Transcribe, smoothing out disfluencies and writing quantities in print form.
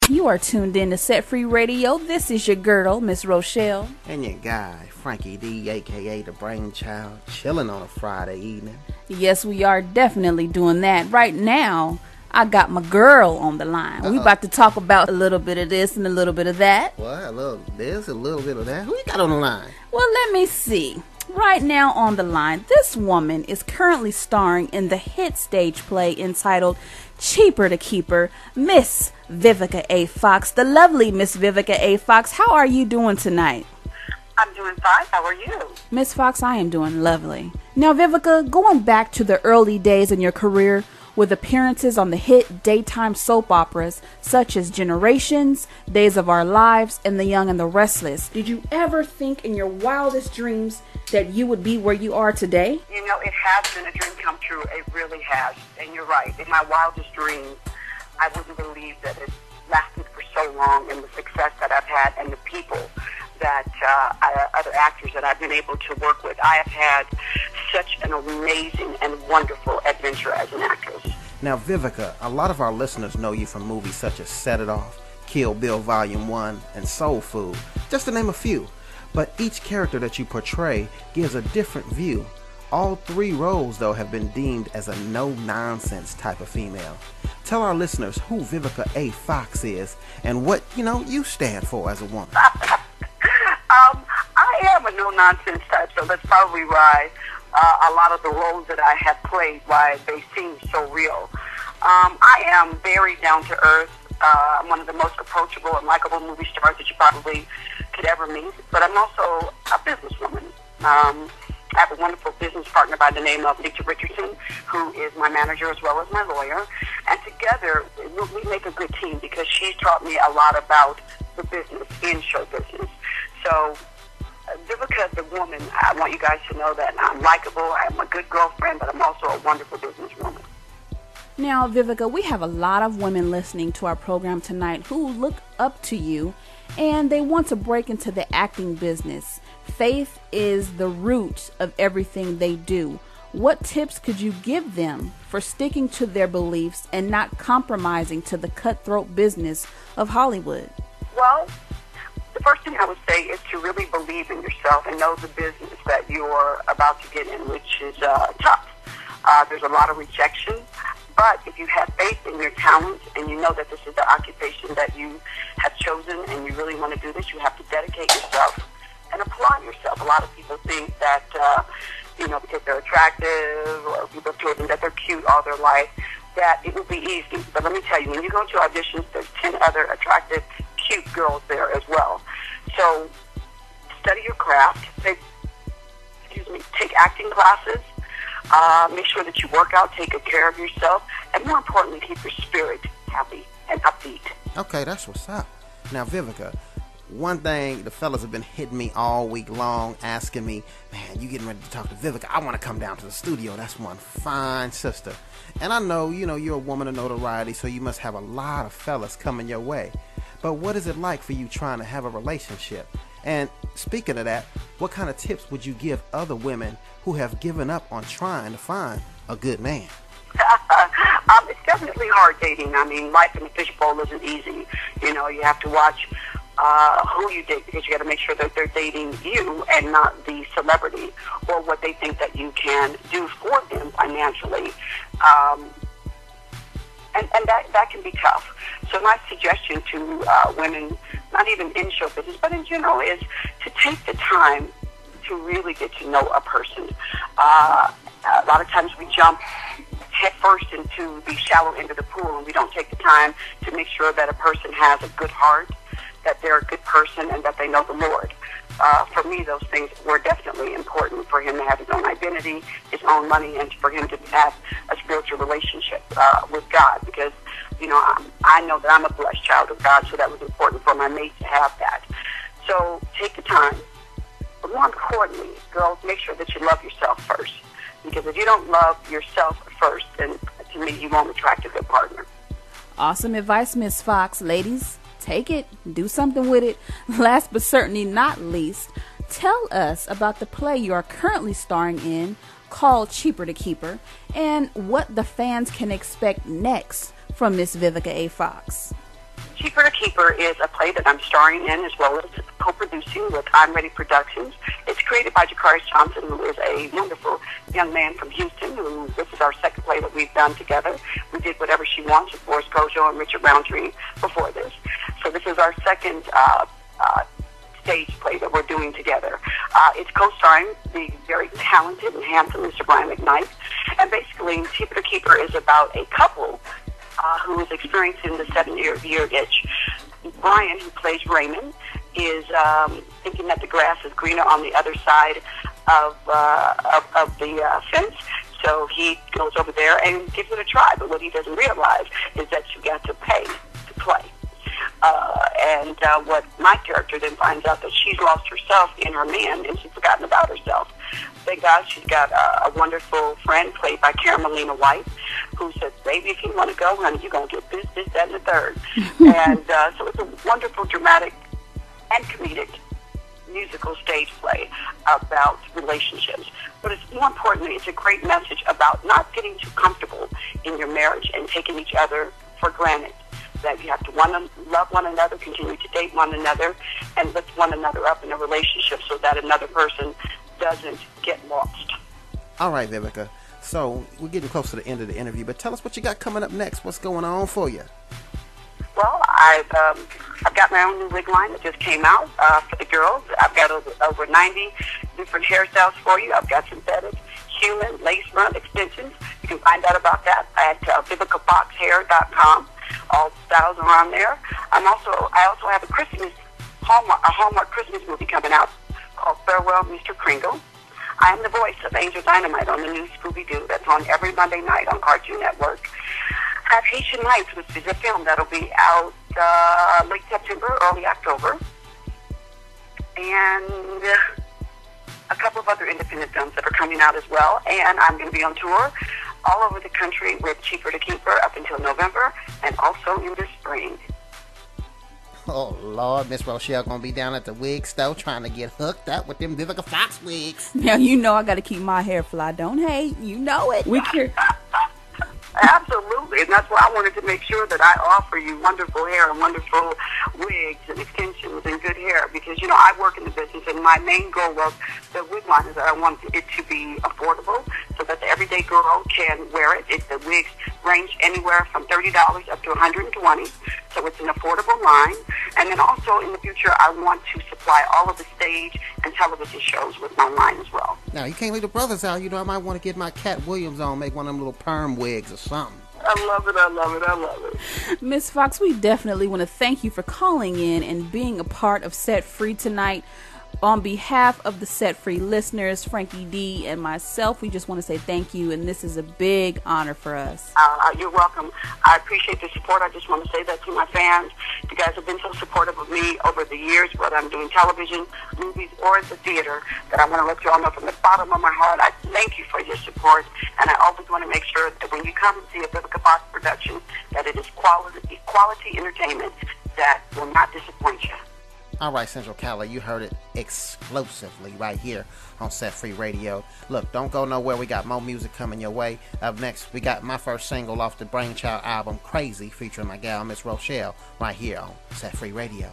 You are tuned in to Set Free Radio. This is your girl, Miss Roshell. And your guy, Franky-D, a.k.a. the Brainchild, chilling on a Friday evening. Yes, we are definitely doing that. Right now, I got my girl on the line. We about to talk about a little bit of this and a little bit of that. What? A little this, a little bit of that? Who you got on the line? Well, let me see. Right now on the line, this woman is currently starring in the hit stage play entitled Cheaper to Keep Her, Miss Vivica A. Fox, the lovely Miss Vivica A. Fox. How are you doing tonight? I'm doing fine. How are you? Miss Fox, I am doing lovely. Now, Vivica, going back to the early days in your career with appearances on the hit daytime soap operas such as Generations, Days of Our Lives, and The Young and the Restless, did you ever think in your wildest dreams that you would be where you are today? You know, it has been a dream come true. It really has. And you're right. In my wildest dreams, I wouldn't believe that it lasted for so long, and the success that I've had and the people that other actors that I've been able to work with. I have had such an amazing and wonderful adventure as an actress. Now, Vivica, a lot of our listeners know you from movies such as Set It Off, Kill Bill Volume 1, and Soul Food, just to name a few. But each character that you portray gives a different view. All three roles, though, have been deemed as a no-nonsense type of female. Tell our listeners who Vivica A. Fox is and what, you stand for as a woman. I am a no-nonsense type, so that's probably why a lot of the roles that I have played, why they seem so real. I am very down-to-earth. I'm one of the most approachable and likable movie stars that you probably could ever meet, but I'm also a businesswoman. I have a wonderful business partner by the name of Lisa Richardson, who is my manager as well as my lawyer, and together we make a good team because she's taught me a lot about the business in show business. So, Vivica, the woman, I want you guys to know that I'm likable, I'm a good girlfriend, but I'm also a wonderful businesswoman. Now, Vivica, we have a lot of women listening to our program tonight who look up to you and they want to break into the acting business. Faith is the root of everything they do. What tips could you give them for sticking to their beliefs and not compromising to the cutthroat business of Hollywood? Well, the first thing I would say is to really believe in yourself and know the business that you're about to get in, which is tough. There's a lot of rejection, but if you have faith in your talent and you know that this is the occupation that you have chosen and you really want to do this, you have to dedicate yourself and apply yourself. A lot of people think that, because they're attractive or people have told them that they're cute all their life, that it will be easy. But let me tell you, when you go to auditions, there's 10 other attractive, cute girls there as well. So study your craft, take acting classes, make sure that you work out, take good care of yourself, and more importantly, keep your spirit happy and upbeat. Okay, that's what's up. Now, Vivica, one thing the fellas have been hitting me all week long, asking me, man, you getting ready to talk to Vivica? I want to come down to the studio. That's one fine sister. And I know, you're a woman of notoriety, so you must have a lot of fellas coming your way. But what is it like for you trying to have a relationship? And speaking of that, what kind of tips would you give other women who have given up on trying to find a good man? It's definitely hard dating. I mean, life in a fishbowl isn't easy. You have to watch who you date because you got to make sure that they're dating you and not the celebrity or what they think that you can do for them financially. And that can be tough. So my suggestion to women, not even in show business, but in general, is to take the time to really get to know a person. A lot of times we jump head first into the shallow end of the pool and we don't take the time to make sure that a person has a good heart, that they're a good person, and that they know the Lord. For me, those things were definitely important for him to have his own identity, his own money, and for him to have a spiritual relationship with God because, I know that I'm a blessed child of God, so that was important for my mate to have that. So take the time. But more importantly, girls, make sure that you love yourself first. Because if you don't love yourself first, then to me, you won't attract a good partner. Awesome advice, Miss Fox. Ladies, take it, do something with it. Last but certainly not least, tell us about the play you are currently starring in called Cheaper to Keep Her and what the fans can expect next from Miss Vivica A. Fox. Cheaper to Keeper is a play that I'm starring in as well as co-producing with I'm Ready Productions. It's created by Jakarius Johnson, who is a wonderful young man from Houston, who this is our second play that we've done together. We did Whatever She Wants with Boris Kojo and Richard Roundtree before this. So this is our second stage play that we're doing together. It's co-starring the very talented and handsome Mr. Brian McKnight. And basically, Cheaper to Keeper is about a couple who is experiencing the 7-year itch. Brian, who plays Raymond, is thinking that the grass is greener on the other side of the fence. So he goes over there and gives it a try. But what he doesn't realize is that you got to pay to play. What my character then finds out that she's lost herself in her man and she's forgotten about herself. Thank God she's got a wonderful friend played by Carmelina White who says, baby, if you want to go, honey, you're going to get this, that, and the third. And so it's a wonderful, dramatic, and comedic musical stage play about relationships. But it's more importantly, it's a great message about not getting too comfortable in your marriage and taking each other for granted. That you have to love one another, continue to date one another, and lift one another up in a relationship so that another person doesn't get lost. All right, Vivica. So we're getting close to the end of the interview, but tell us what you got coming up next. What's going on for you? Well, I've got my own new wig line that just came out for the girls. I've got over 90 different hairstyles for you. I've got synthetic, human, lace front extensions. You can find out about that at VivicaFoxHair.com. All styles are on there. I also have a Hallmark Christmas movie coming out called Farewell, Mr. Kringle. I am the voice of Angel Dynamite on the new Scooby-Doo. That's on every Monday night on Cartoon Network. I have Haitian Nights, which is a film that'll be out late September, early October. And a couple of other independent films that are coming out as well. And I'm going to be on tour all over the country with Cheaper to Keeper up until November and also in the spring. Oh, Lord, Miss Roshell gonna be down at the wig store trying to get hooked up with them Vivica Fox wigs. Now, you know I got to keep my hair fly. Don't hate. You know it. Absolutely, and that's why I wanted to make sure that I offer you wonderful hair and wonderful wigs and extensions and good hair because, you know, I work in the business and my main goal of the wig line is that I want it to be affordable so that the everyday girl can wear it. The wigs range anywhere from $30 up to $120, so it's an affordable line. And then also in the future, I want to supply all of the stage and television shows with my line as well. Now, you can't leave the brothers out. You know, I might want to get my Cat Williams on, make one of them little perm wigs or something. I love it, I love it, I love it. Miss Fox, we definitely want to thank you for calling in and being a part of Set Free tonight. On behalf of the Set Free listeners, Franky-D and myself, we just want to say thank you, and this is a big honor for us. You're welcome. I appreciate the support. I just want to say that to my fans. You guys have been so supportive of me over the years, whether I'm doing television, movies, or the theater, that I want to let you all know from the bottom of my heart, I thank you for your support, and I always want to make sure that when you come and see a Vivica Fox production, that it is quality entertainment that will not disappoint you. All right, Central Cali, you heard it exclusively right here on Set Free Radio. Look, don't go nowhere. We got more music coming your way. Up next, we got my first single off the Brainchild album, Crazy, featuring my gal, Miss Roshell, right here on Set Free Radio.